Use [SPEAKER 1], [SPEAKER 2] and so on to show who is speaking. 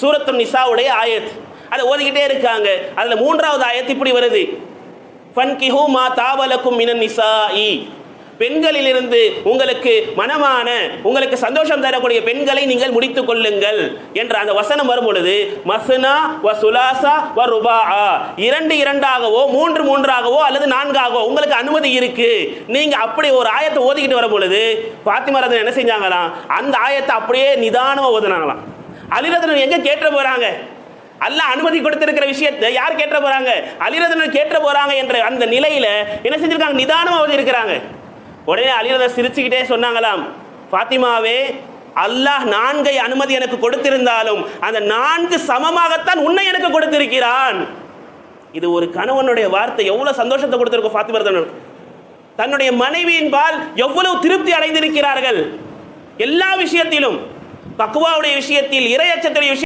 [SPEAKER 1] சூரத்து நிசாவுடைய ஆயத். அதை ஓதிக்கிட்டே இருக்காங்க. அதுல 3வது ஆயத் இப்படி வருது, ஃபன்கிஹு மா தாவலக்கும் மினன் நிசாஇ, பெண்களிலிருந்து உங்களுக்கு மனமான, உங்களுக்கு சந்தோஷம் தரக்கூடிய பெண்களை நீங்கள் முடித்துக் கொள்ளுங்கள் என்ற அந்த வசனம் வரும் பொழுது மஸ்னா வ சுலாசா வ ருபாஆ, 2-2ஆகவோ 3-3ஆகவோ அல்லது 4ஆகவோ உங்களுக்கு அனுமதி இருக்கு. நீங்க அப்படி ஒரு ஆயத்தை ஓதிக்கிட்டு வரும் பொழுது ஃபாத்திமா ரலியல்லாஹு என்ன செஞ்சாங்களாம், அந்த ஆயத்தை அப்படியே நிதானமா ஓதுனாங்களாம். அலி ரலியல்லாஹு எங்க கேட்ற போறாங்க, அல்லாஹ் அனுமதி கொடுத்திருக்கிற விஷயத்தை யார் கேட்ற போறாங்க, அலி ரலியல்லாஹு கேட்ற போறாங்க என்ற அந்த நிலையில என்ன செஞ்சிருக்காங்க, நிதானமா ஓதி இருக்கிறாங்க. உடனே அலி ரலியல்லாஹு சிரிச்சுக்கிட்டே சொன்னாங்களாம், ஃபாத்திமாவே, அல்லாஹ் 4 அனுமதி எனக்கு கொடுத்திருந்தாலும் அந்த 4 சமமாகத்தான் உன்னை எனக்கு கொடுத்திருக்கிறான். இது ஒரு கணவனுடைய வார்த்தை எவ்வளவு சந்தோஷத்தை கொடுத்திருக்கும். ஃபாத்திமா ரலியல்லாஹு தன்னுடைய மனைவியின் பால் எவ்வளவு திருப்தி அடைந்திருக்கிறார்கள். எல்லா விஷயத்திலும், தக்வாவுடைய விஷயத்தில், இறையச்சத்துடைய விஷயம்